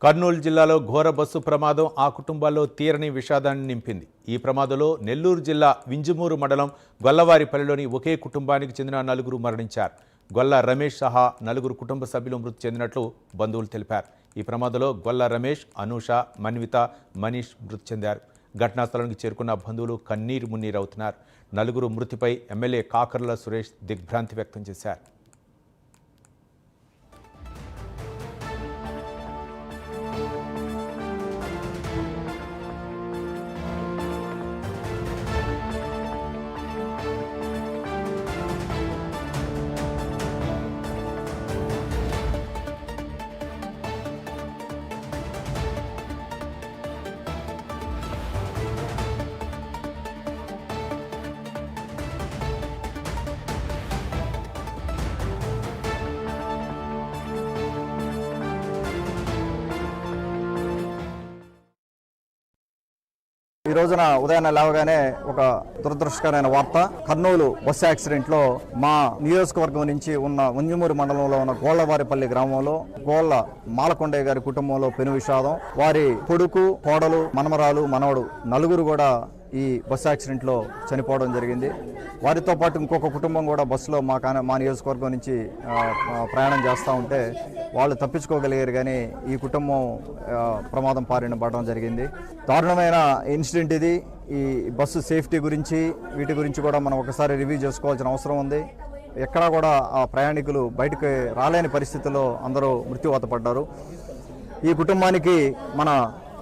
కర్నూలు జిల్లాలో ఘోర బస్సు ప్రమాదం ఆ కుటుంబాల్లో తీరని విషాదాన్ని నింపింది. ఈ ప్రమాదంలో నెల్లూరు జిల్లా వింజమూరు మండలం గొల్లవారిపల్లిలోని ఒకే కుటుంబానికి చెందిన నలుగురు మరణించారు. గొల్ల రమేష్ సహా నలుగురు కుటుంబ సభ్యులు మృతి చెందినట్లు బంధువులు తెలిపారు. ఈ ప్రమాదంలో గొల్ల రమేష్, అనూష, మన్విత, మనీష్ మృతి చెందారు. ఘటనా స్థలానికి చేరుకున్న బంధువులు కన్నీరు మున్నీరవుతున్నారు. నలుగురు మృతిపై ఎమ్మెల్యే కాకర్ల సురేష్ దిగ్భ్రాంతి వ్యక్తం చేశారు. ఈ రోజున ఉదయాన్నే లేవగానే ఒక దురదృష్టకరమైన వార్త. కర్నూలు బస్సు యాక్సిడెంట్లో మా నియోజకవర్గం నుంచి ఉన్న వింజమూరు మండలంలో ఉన్న గోళ్లవారిపల్లి గ్రామంలో గోళ్ల మాలకొండయ్య గారి కుటుంబంలో పెను విషాదం. వారి కొడుకు, కోడలు, మనమరాలు, మనవడు నలుగురు కూడా ఈ బస్సు యాక్సిడెంట్లో చనిపోవడం జరిగింది. వారితో పాటు ఇంకొక కుటుంబం కూడా బస్సులో మా నియోజకవర్గం నుంచి ప్రయాణం చేస్తూ ఉంటే వాళ్ళు తప్పించుకోగలిగారు, కానీ ఈ కుటుంబం ప్రమాదం పారిన పడడం జరిగింది. దారుణమైన ఇన్సిడెంట్ ఇది. ఈ బస్సు సేఫ్టీ గురించి వీటి గురించి కూడా మనం ఒకసారి రివ్యూ చేసుకోవాల్సిన అవసరం ఉంది. ఎక్కడా కూడా ఆ ప్రయాణికులు బయటకు రాలేని పరిస్థితుల్లో అందరూ మృత్యువాత పడ్డారు. ఈ కుటుంబానికి మన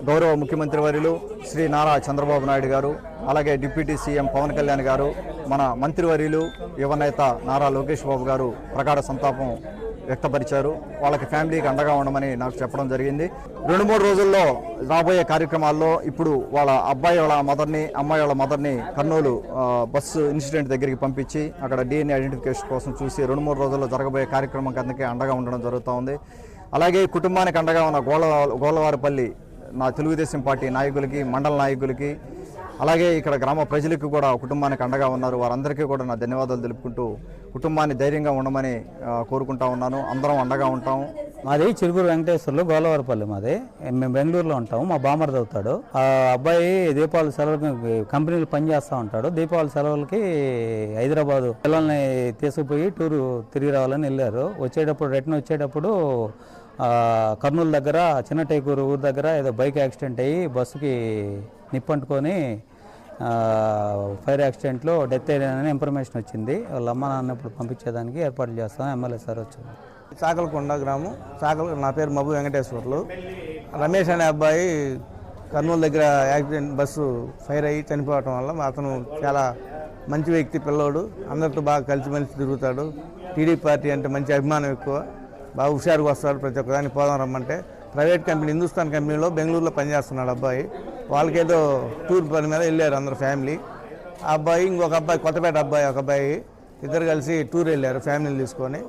గౌరవ ముఖ్యమంత్రి వర్యులు శ్రీ నారా చంద్రబాబు నాయుడు గారు, అలాగే డిప్యూటీ సీఎం పవన్ కళ్యాణ్ గారు, మన మంత్రివర్యులు యువనేత నారా లోకేష్ బాబు గారు ప్రగాఢ సంతాపం వ్యక్తపరిచారు. వాళ్ళకి ఫ్యామిలీకి అండగా ఉండమని నాకు చెప్పడం జరిగింది. 2-3 రోజుల్లో రాబోయే కార్యక్రమాల్లో ఇప్పుడు వాళ్ళ అబ్బాయి వాళ్ళ మదర్ని, అమ్మాయి వాళ్ళ మదర్ని కర్నూలు బస్సు ఇన్సిడెంట్ దగ్గరికి పంపించి అక్కడ DNA ఐడెంటిఫికేషన్ కోసం చూసి 2-3 రోజుల్లో జరగబోయే కార్యక్రమం కిందకి అండగా ఉండడం జరుగుతూ ఉంది. అలాగే కుటుంబానికి అండగా ఉన్న గోళ్లవారిపల్లి నా తెలుగుదేశం పార్టీ నాయకులకి, మండల నాయకులకి, అలాగే ఇక్కడ గ్రామ ప్రజలకు కూడా కుటుంబానికి అండగా ఉన్నారు. వారందరికీ కూడా నా ధన్యవాదాలు తెలుపుకుంటూ కుటుంబాన్ని ధైర్యంగా ఉండమని కోరుకుంటా ఉన్నాను. అందరం అండగా ఉంటాం. మాది చిలుకూరు వెంకటేశ్వర్లు, గోళ్లవారిపల్లి. మాది మేము బెంగళూరులో ఉంటాము. మా బామర్ది అవుతాడు. ఆ అబ్బాయి దీపావళి సెలవులకి కంపెనీలో పనిచేస్తూ ఉంటాడు. దీపావళి సెలవులకి హైదరాబాదు పిల్లల్ని తీసుకుపోయి టూరు తిరిగి రావాలని వెళ్ళారు. రిటర్న్ వచ్చేటప్పుడు కర్నూలు దగ్గర చిన్న టైకూరు ఊరు దగ్గర ఏదో బైక్ యాక్సిడెంట్ అయ్యి బస్సుకి నిప్పంటుకొని ఫైర్ యాక్సిడెంట్లో డెత్ అయ్యారని ఇన్ఫర్మేషన్ వచ్చింది. వాళ్ళ అమ్మ నాన్న ఇప్పుడు పంపించేదానికి ఏర్పాట్లు చేస్తాం. ఎమ్మెల్యే సార్ వచ్చింది. చాకలకొండ గ్రామం. నా పేరు మబ్బు వెంకటేశ్వర్లు. రమేష్ అనే అబ్బాయి కర్నూలు దగ్గర యాక్సిడెంట్ బస్సు ఫైర్ అయ్యి చనిపోవటం వల్ల అతను చాలా మంచి వ్యక్తి, పిల్లోడు, అందరితో బాగా కలిసిమెలిసి తిరుగుతాడు. టీడీపీ పార్టీ అంటే మంచి అభిమానం ఎక్కువ, బాగా హుషారుగా వస్తాడు. ప్రతి ఒక్కదాన్ని పోదాం రమ్మంటే ప్రైవేట్ కంపెనీ హిందుస్థాన్ కంపెనీలో బెంగళూరులో పనిచేస్తున్నాడు అబ్బాయి. వాళ్ళకేదో టూర్ పని మీద వెళ్ళారు అందరు ఫ్యామిలీ. ఆ అబ్బాయి ఇంకొక అబ్బాయి, కొత్తపేట అబ్బాయి ఒక అబ్బాయి, ఇద్దరు కలిసి టూర్ వెళ్ళారు ఫ్యామిలీని తీసుకొని.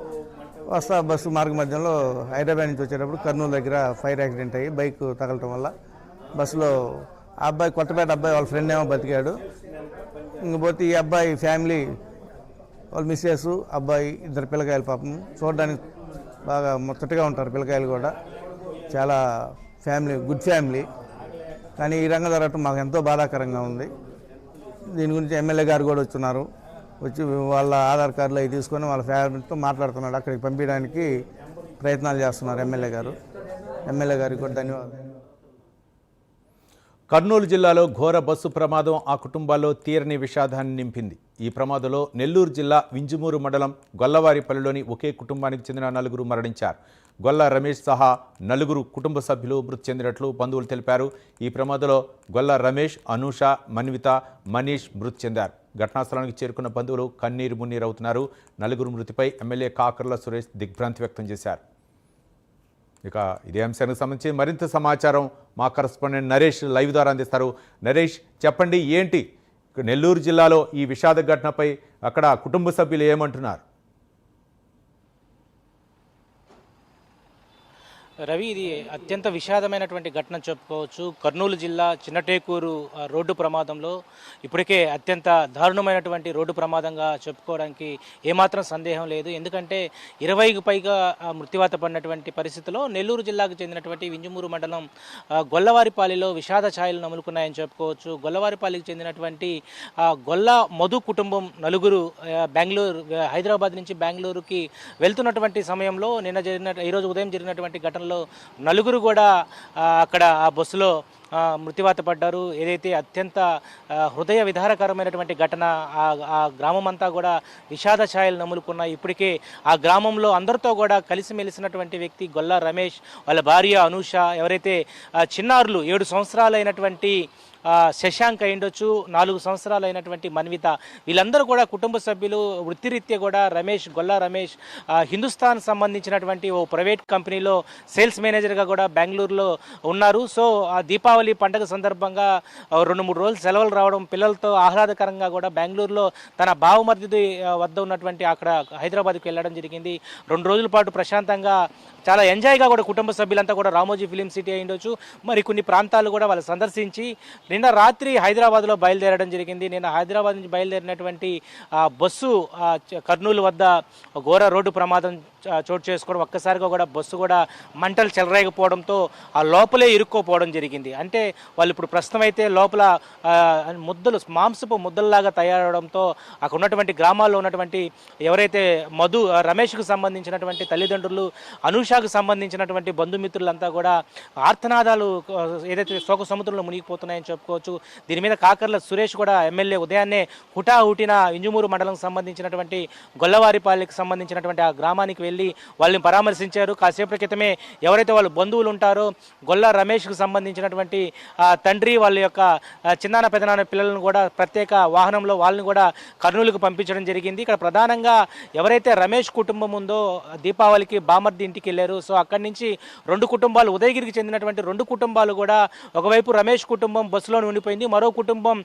వస్తా బస్సు మార్గ మధ్యంలో హైదరాబాద్ నుంచి వచ్చేటప్పుడు కర్నూలు దగ్గర ఫైర్ యాక్సిడెంట్ అయ్యి బైక్ తగలటం వల్ల బస్సులో ఆ అబ్బాయి, కొత్తపేట అబ్బాయి వాళ్ళ ఫ్రెండ్ ఏమో బతికాడు. ఇంకపోతే ఈ అబ్బాయి ఫ్యామిలీ వాళ్ళ మిస్సెస్, అబ్బాయి, ఇద్దరు పిల్లకాయలు, పాపం చూడడానికి బాగా ముచ్చటగా ఉంటారు పిల్లకాయలు కూడా. చాలా గుడ్ ఫ్యామిలీ. కానీ ఈ రంగం జరగటం మాకు ఎంతో బాధాకరంగా ఉంది. దీని గురించి ఎమ్మెల్యే గారు కూడా వచ్చి వాళ్ళ ఆధార్ కార్డులు అవి తీసుకొని వాళ్ళ ఫ్యామిలీతో మాట్లాడుతున్నాడు. అక్కడికి పంపించడానికి ప్రయత్నాలు చేస్తున్నారు ఎమ్మెల్యే గారికి కూడా ధన్యవాదాలు. కర్నూలు జిల్లాలో ఘోర బస్సు ప్రమాదం ఆ కుటుంబాల్లో తీరని విషాదాన్ని నింపింది. ఈ ప్రమాదంలో నెల్లూరు జిల్లా వింజమూరు మండలం గొల్లవారిపల్లిలోని ఒకే కుటుంబానికి చెందిన నలుగురు మరణించారు. గొల్ల రమేష్ సహా నలుగురు కుటుంబ సభ్యులు మృతి చెందినట్లు బంధువులు తెలిపారు. ఈ ప్రమాదంలో గొల్ల రమేష్, అనూష, మన్విత, మనీష్ మృతి చెందారు. ఘటనా స్థలానికి చేరుకున్న బంధువులు కన్నీరు మున్నీరవుతున్నారు. నలుగురు మృతిపై ఎమ్మెల్యే కాకర్ల సురేష్ దిగ్భ్రాంతి వ్యక్తం చేశారు. ఇక ఇదే అంశానికి సంబంధించి మరింత సమాచారం మా కరెస్పాండెంట్ నరేష్ లైవ్ ద్వారా అందిస్తారు. నరేష్, చెప్పండి, ఏంటి నెల్లూరు జిల్లాలో ఈ విషాద ఘటనపై అక్కడ కుటుంబ సభ్యులు ఏమంటున్నారు? రవి, ఇది అత్యంత విషాదమైనటువంటి ఘటన చెప్పుకోవచ్చు. కర్నూలు జిల్లా చిన్నటేకూరు రోడ్డు ప్రమాదంలో ఇప్పటికే అత్యంత దారుణమైనటువంటి రోడ్డు ప్రమాదంగా చెప్పుకోవడానికి ఏమాత్రం సందేహం లేదు. ఎందుకంటే 20కి పైగా మృత్యువాత పడినటువంటి పరిస్థితిలో నెల్లూరు జిల్లాకు చెందినటువంటి వింజమూరు మండలం గొల్లవారిపాలిలో విషాద ఛాయలు నములుకున్నాయని చెప్పుకోవచ్చు. గొల్లవారిపాలికి చెందినటువంటి గొల్ల మధు కుటుంబం నలుగురు హైదరాబాద్ నుంచి బెంగళూరుకి వెళ్తున్నటువంటి సమయంలో ఈరోజు ఉదయం జరిగినటువంటి ఘటనలో నలుగురు కూడా అక్కడ ఆ బస్సులో మృత్యువాత పడ్డారు. ఏదైతే అత్యంత హృదయ విదారకరమైనటువంటి ఘటన, ఆ గ్రామం అంతా కూడా విషాద ఛాయలు నములుకున్నాయి. ఇప్పటికే ఆ గ్రామంలో అందరితో కూడా కలిసిమెలిసినటువంటి వ్యక్తి గొల్ల రమేష్, వాళ్ళ భార్య అనూష, ఎవరైతే చిన్నారులు 7 సంవత్సరాలు అయినటువంటి శశాంక్ అయిండొచ్చు, 4 సంవత్సరాలు అయినటువంటి మన్విత, వీళ్ళందరూ కూడా కుటుంబ సభ్యులు. వృత్తిరీత్యా కూడా గొల్ల రమేష్ హిందుస్థాన్ సంబంధించినటువంటి ఓ ప్రైవేట్ కంపెనీలో సేల్స్ మేనేజర్గా కూడా బెంగళూరులో ఉన్నారు. సో ఆ దీపావళి పండుగ సందర్భంగా 2-3 రోజులు సెలవులు రావడం, పిల్లలతో ఆహ్లాదకరంగా కూడా బెంగళూరులో తన బావమరిది వద్ద ఉన్నటువంటి అక్కడ హైదరాబాద్కి వెళ్ళడం జరిగింది. 2 రోజుల పాటు ప్రశాంతంగా చాలా ఎంజాయ్గా కూడా కుటుంబ సభ్యులంతా కూడా రామోజీ ఫిలిం సిటీ అయిండొచ్చు, మరి కొన్ని ప్రాంతాలు కూడా వాళ్ళు సందర్శించి నిన్న రాత్రి హైదరాబాద్లో బయలుదేరడం జరిగింది. నిన్న హైదరాబాద్ నుంచి బయలుదేరినటువంటి బస్సు కర్నూలు వద్ద ఘోర రోడ్డు ప్రమాదం చోటు చేసుకోవడం, ఒక్కసారిగా కూడా బస్సు కూడా మంటలు చెలరేగిపోవడంతో ఆ లోపలే ఇరుక్కోపోవడం జరిగింది. అంటే వాళ్ళు ఇప్పుడు ప్రస్తుతం అయితే లోపల మాంసపు ముద్దల్లాగా తయారవడంతో అక్కడ ఉన్నటువంటి గ్రామాల్లో ఉన్నటువంటి ఎవరైతే రమేష్కు సంబంధించినటువంటి తల్లిదండ్రులు, అనూషకు సంబంధించినటువంటి బంధుమిత్రులంతా కూడా ఆర్తనాదాలు ఏదైతే శోక సముద్రంలో మునిగిపోతున్నాయని చెప్పుకోవచ్చు. దీని మీద కాకర్ల సురేష్ కూడా ఎమ్మెల్యే ఉదయాన్నే హుటాహుటిన వింజమూరు మండలం సంబంధించినటువంటి గొల్లవారిపాలికి సంబంధించినటువంటి ఆ గ్రామానికి వెళ్ళి వాళ్ళని పరామర్శించారు. కాసేపటి క్రితమే ఎవరైతే వాళ్ళ బంధువులు ఉంటారో గొల్ల రమేష్కు సంబంధించినటువంటి తండ్రి, వాళ్ళ యొక్క చిన్నాన్న పెదనాన్న పిల్లలను కూడా ప్రత్యేక వాహనంలో వాళ్ళని కూడా కర్నూలుకు పంపించడం జరిగింది. ఇక్కడ ప్రధానంగా ఎవరైతే రమేష్ కుటుంబం ఉందో దీపావళికి బామర్ది ఇంటికి వెళ్ళారు. సో అక్కడి నుంచి 2 కుటుంబాలు, ఉదయగిరికి చెందినటువంటి 2 కుటుంబాలు కూడా, ఒకవైపు రమేష్ కుటుంబం బస్సులో ఉండిపోయింది, మరో కుటుంబం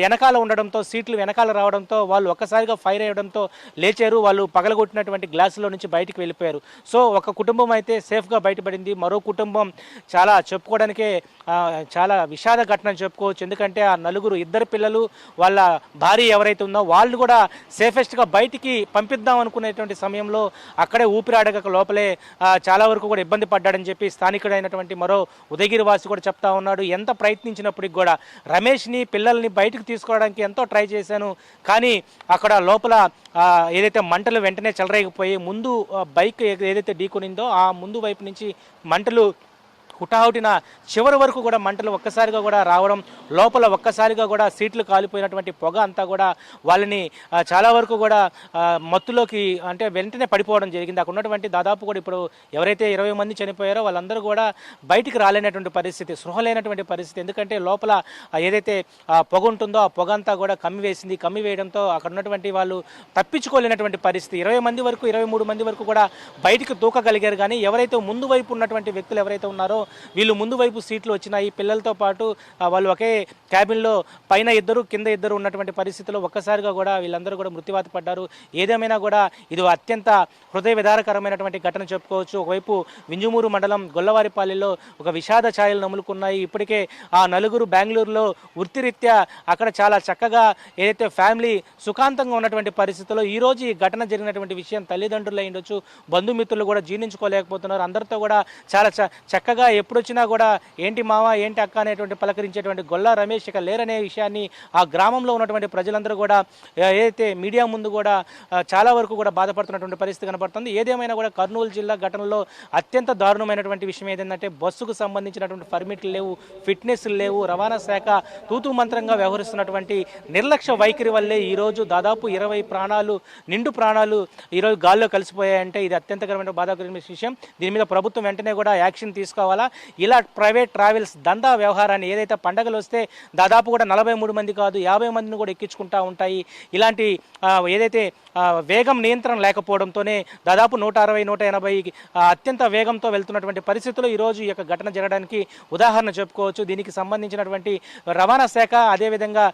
వెనకాల ఉండడంతో, సీట్లు వెనకాల రావడంతో వాళ్ళు ఒక్కసారిగా ఫైర్ అయ్యడంతో లేచారు. వాళ్ళు పగలగొట్టినటువంటి గ్లాసులో నుంచి బయటికి వెళ్ళిపోయారు. సో ఒక కుటుంబం అయితే సేఫ్గా బయటపడింది, మరో కుటుంబం చాలా చెప్పుకోవడానికే చాలా విషాద ఘటన చెప్పుకోవచ్చు. ఎందుకంటే ఆ నలుగురు, 2 పిల్లలు, వాళ్ళ భార్య ఎవరైతే ఉందో వాళ్ళు కూడా సేఫెస్ట్గా బయటికి పంపిద్దాం అనుకునేటువంటి సమయంలో అక్కడే ఊపిరాడక లోపలే చాలా వరకు కూడా ఇబ్బంది పడ్డాడని చెప్పి స్థానికుడైనటువంటి మరో ఉదయగిరి వాసి కూడా చెప్తా ఉన్నాడు. ఎంత ప్రయత్నించినప్పటికి కూడా రమేష్ని, పిల్లల్ని బయటకు తీసుకోవడానికి ఎంతో ట్రై చేశాను, కానీ అక్కడ లోపల ఏదైతే మంటలు వెంటనే చెలరేగిపోయి ముందు బైక్ ఏదైతే ఢీకొనిందో ఆ ముందు వైపు నుంచి మంటలు హుటాహుటిన చివరి వరకు కూడా మంటలు ఒక్కసారిగా కూడా రావడం, లోపల ఒక్కసారిగా కూడా సీట్లు కాలిపోయినటువంటి పొగ అంతా కూడా వాళ్ళని చాలా వరకు కూడా మత్తులోకి, అంటే వెంటనే పడిపోవడం జరిగింది. అక్కడ ఉన్నటువంటి దాదాపు కూడా ఇప్పుడు ఎవరైతే 20 మంది చనిపోయారో వాళ్ళందరూ కూడా బయటికి రాలేనటువంటి పరిస్థితి, స్పృహ లేనటువంటి పరిస్థితి. ఎందుకంటే లోపల ఏదైతే పొగ ఉంటుందో ఆ పొగ అంతా కూడా కమ్మి వేయడంతో అక్కడ ఉన్నటువంటి వాళ్ళు తప్పించుకోలేనటువంటి పరిస్థితి. 20 మంది వరకు, 23 మంది వరకు కూడా బయటికి దూకగలిగారు. కానీ ఎవరైతే ముందు వైపు ఉన్నటువంటి వ్యక్తులు ఎవరైతే ఉన్నారో వీళ్ళు ముందు వైపు సీట్లు వచ్చినాయి, పిల్లలతో పాటు వాళ్ళు ఒకే క్యాబిన్లో పైన 2 కింద 2 ఉన్నటువంటి పరిస్థితిలో ఒక్కసారిగా కూడా వీళ్ళందరూ కూడా మృత్యువాత పడ్డారు. ఏదేమైనా కూడా ఇది అత్యంత హృదయ విదారకరమైనటువంటి ఘటన చెప్పుకోవచ్చు. ఒకవైపు వింజమూరు మండలం గొల్లవారిపాలెంలో ఒక విషాద ఛాయలు నములుకున్నాయి. ఇప్పటికే ఆ నలుగురు బెంగళూరులో వృత్తిరీత్యా అక్కడ చాలా చక్కగా ఏదైతే ఫ్యామిలీ సుఖాంతంగా ఉన్నటువంటి పరిస్థితుల్లో ఈరోజు ఈ ఘటన జరిగినటువంటి విషయం తల్లిదండ్రులు అయ్యుండొచ్చు, బంధుమిత్రులు కూడా జీర్ణించుకోలేకపోతున్నారు. అందరితో కూడా చాలా చక్కగా ఎప్పుడు వచ్చినా కూడా ఏంటి మామ, ఏంటి అక్క అనేటువంటి పలకరించేటువంటి గొల్ల రమేష్ ఇక లేరనే విషయాన్ని ఆ గ్రామంలో ఉన్నటువంటి ప్రజలందరూ కూడా ఏదైతే మీడియా ముందు కూడా చాలా వరకు కూడా బాధపడుతున్నటువంటి పరిస్థితి కనపడుతుంది. ఏదేమైనా కూడా కర్నూలు జిల్లా ఘటనలో అత్యంత దారుణమైనటువంటి విషయం ఏంటంటే బస్సుకు సంబంధించినటువంటి పర్మిట్లు లేవు, ఫిట్నెస్లు లేవు, రవాణా శాఖ తూతూ మంత్రంగా వ్యవహరిస్తున్నటువంటి నిర్లక్ష్య వైఖరి వల్లే ఈరోజు దాదాపు 20 నిండు ప్రాణాలు ఈరోజు గాల్లో కలిసిపోయాయంటే ఇది అత్యంతకరమైన బాధాకరమైన విషయం. దీని మీద ప్రభుత్వం వెంటనే కూడా యాక్షన్ తీసుకోవాలా. ఇలా ప్రైవేట్ ట్రావెల్స్ దందా వ్యవహారాన్ని ఏదైతే పండగలు వస్తే దాదాపు కూడా 43 మంది కాదు 50 మందిని కూడా ఎక్కించుకుంటూ ఉంటాయి. ఇలాంటి ఏదైతే వేగం నియంత్రణ లేకపోవడంతోనే దాదాపు 160-180 అత్యంత వేగంతో వెళ్తున్నటువంటి పరిస్థితుల్లో ఈరోజు ఈ యొక్క ఘటన జరగడానికి ఉదాహరణ చెప్పుకోవచ్చు. దీనికి సంబంధించినటువంటి రవాణా శాఖ, అదేవిధంగా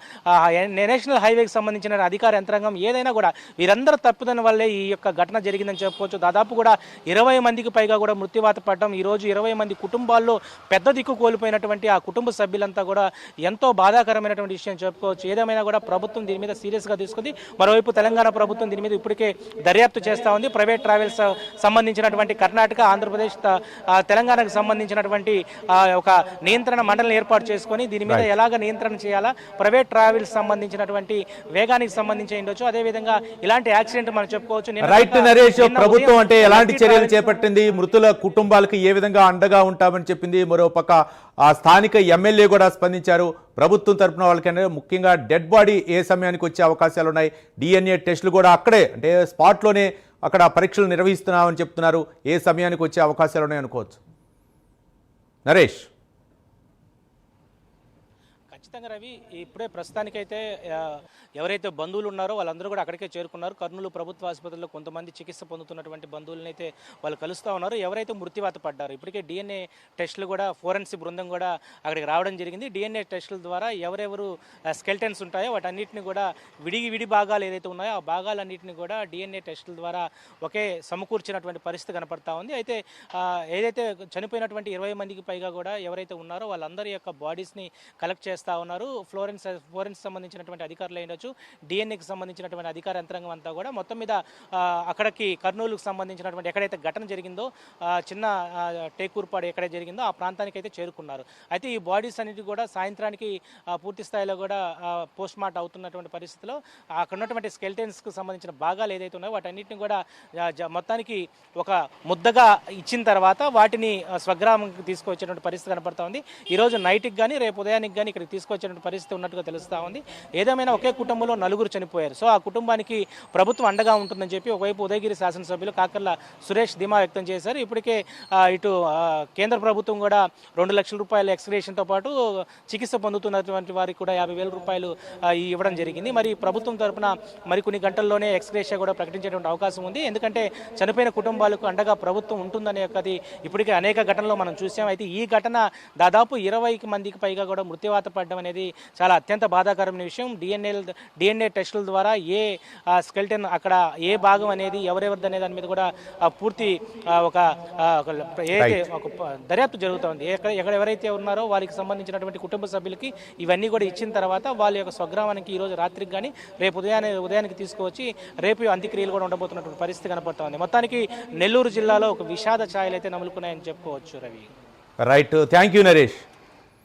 నేషనల్ హైవేకి సంబంధించిన అధికార యంత్రాంగం ఏదైనా కూడా వీరందరూ తప్పుదన వల్లే ఈ యొక్క ఘటన జరిగిందని చెప్పుకోవచ్చు. దాదాపు కూడా 20 మందికి పైగా కూడా మృత్యువాత పడడం, ఈరోజు 20 మంది కుటుంబాల్లో పెద్ద దిక్కు కోల్పోయినటువంటి ఆ కుటుంబ సభ్యులంతా కూడా ఎంతో బాధాకరమైనటువంటి విషయం చెప్పుకోవచ్చు. ఏదేమైనా కూడా ప్రభుత్వం దీని మీద సీరియస్గా తీసుకుంది. మరోవైపు తెలంగాణ ప్రభుత్వం దీని మీద ఇప్పటికే దర్యాప్తు చేస్తూ ఉంది. ప్రైవేట్ ట్రావెల్స్ సంబంధించినటువంటి కర్ణాటక, ఆంధ్రప్రదేశ్, తెలంగాణకు సంబంధించినటువంటి ఒక నియంత్రణ మండలిని ఏర్పాటు చేసుకొని దీని మీద ఎలాగ నియంత్రణ చేయాలా, ప్రైవేట్ ట్రావెల్స్ సంబంధించినటువంటి వేగానికి సంబంధించి ఉండొచ్చు. అదేవిధంగా ఇలాంటి యాక్సిడెంట్ మనం చెప్పుకోవచ్చు. రైట్ నరేష్, ప్రభుత్వం అంటే ఎలాంటి చర్యలు చేపట్టింది, మృతుల కుటుంబాలకు ఏ విధంగా అండగా ఉంటామని చెప్పింది. మరోపక్క ఆ స్థానిక ఎమ్మెల్యే కూడా స్పందించారు. ప్రభుత్వం తరపున వాళ్ళకైనా ముఖ్యంగా డెడ్ బాడీ ఏ సమయానికి వచ్చే అవకాశాలు ఉన్నాయి, DNA టెస్టులు కూడా అక్కడే అంటే స్పాట్లోనే అక్కడ పరీక్షలు నిర్వహిస్తున్నామని చెప్తున్నారు. ఏ సమయానికి వచ్చే అవకాశాలు ఉన్నాయి అనుకోవచ్చు నరేష్? ఖచ్చితంగా రవి, ఇప్పుడే ప్రస్తుతానికైతే ఎవరైతే బంధువులు ఉన్నారో వాళ్ళందరూ కూడా అక్కడికే చేరుకున్నారు. కర్నూలు ప్రభుత్వ ఆసుపత్రిలో కొంతమంది చికిత్స పొందుతున్నటువంటి బంధువులను అయితే వాళ్ళు కలుస్తూ ఉన్నారు. ఎవరైతే మృత్యువాత పడ్డారు ఇప్పటికే DNA టెస్టులు కూడా ఫోరెన్సిక్ బృందం కూడా అక్కడికి రావడం జరిగింది. DNA టెస్టుల ద్వారా ఎవరెవరు స్కెల్టన్స్ ఉంటాయో వాటన్నిటిని కూడా విడి భాగాలు ఏదైతే ఉన్నాయో ఆ భాగాలన్నింటినీ కూడా DNA టెస్టుల ద్వారా ఒకే సమకూర్చినటువంటి పరిస్థితి కనపడతా ఉంది. అయితే ఏదైతే చనిపోయినటువంటి 20 మందికి పైగా కూడా ఎవరైతే ఉన్నారో వాళ్ళందరి యొక్క బాడీస్ని కలెక్ట్ చేస్తూ ఉన్నారు. ఫోరెన్స్ సంబంధించినటువంటి అధికారులు ఉండొచ్చు, DNAకి సంబంధించినటువంటి అధికార యంత్రాంగం అంతా కూడా మొత్తం మీద అక్కడికి కర్నూలుకు సంబంధించినటువంటి ఎక్కడైతే ఘటన జరిగిందో చిన్న టేకూర్పాడు ఎక్కడ జరిగిందో ఆ ప్రాంతానికి అయితే చేరుకున్నారు. అయితే ఈ బాడీస్ అన్నిటి కూడా సాయంత్రానికి పూర్తి స్థాయిలో కూడా పోస్ట్ మార్టం అవుతున్నటువంటి పరిస్థితిలో అక్కడ ఉన్నటువంటి స్కెల్టన్స్కి సంబంధించిన భాగాలు ఏదైతే ఉన్నాయో వాటన్నిటిని కూడా మొత్తానికి ఒక ముద్దగా ఇచ్చిన తర్వాత వాటిని స్వగ్రామంకి తీసుకొచ్చేటువంటి పరిస్థితి కనపడతా ఉంది. ఈరోజు నైట్కి కానీ రేపు ఉదయానికి కానీ ఇక్కడికి తీసుకొచ్చేటువంటి పరిస్థితి ఉన్నట్టుగా తెలుస్తూ ఉంది. ఏదేమైనా ఒకే కుటుంబంలో 4 చనిపోయారు. సో ఆ కుటుంబానికి ప్రభుత్వం అండగా ఉంటుందని చెప్పి ఒకవైపు ఉదయగిరి శాసనసభ్యులు కాకర్ల సురేష్ ధీమా వ్యక్తం చేశారు. ఇప్పటికే ఇటు కేంద్ర ప్రభుత్వం కూడా 2 లక్షల రూపాయల ఎక్స్గ్రేషన్తో పాటు చికిత్స పొందుతున్నటువంటి వారికి కూడా 50,000 రూపాయలు ఇవ్వడం జరిగింది. మరి ప్రభుత్వం తరఫున మరికొన్ని గంటల్లోనే ఎక్స్గ్రేషియా కూడా ప్రకటించేటువంటి అవకాశం ఉంది. ఎందుకంటే చనిపోయిన కుటుంబాలకు అండగా ప్రభుత్వం ఉంటుందనే ఒకటి ఇప్పటికే అనేక ఘటనలో మనం చూసాం. అయితే ఈ ఘటన దాదాపు 20 మందికి పైగా కూడా మృత్యువాత పడడం అనేది చాలా అత్యంత బాధాకరమైన విషయం. DNA టెస్టుల ద్వారా ఏ స్కెల్టన్ అక్కడ ఏ భాగం అనేది ఎవరెవరిది అనే దాని మీద కూడా పూర్తి ఒక ఏదైతే ఒక దర్యాప్తు జరుగుతుంది. ఎక్కడ ఎవరైతే ఉన్నారో వారికి సంబంధించినటువంటి కుటుంబ సభ్యులకి ఇవన్నీ కూడా ఇచ్చిన తర్వాత వాళ్ళ యొక్క స్వగ్రామానికి ఈరోజు రాత్రికి కానీ రేపు ఉదయానికి తీసుకువచ్చి రేపు అంత్యక్రియలు కూడా ఉండబోతున్నటువంటి పరిస్థితి కనపడుతుంది. మొత్తానికి నెల్లూరు జిల్లాలో ఒక విషాద ఛాయలు అయితే నములుకున్నాయని చెప్పుకోవచ్చు Ravi. Right, thank you Naresh.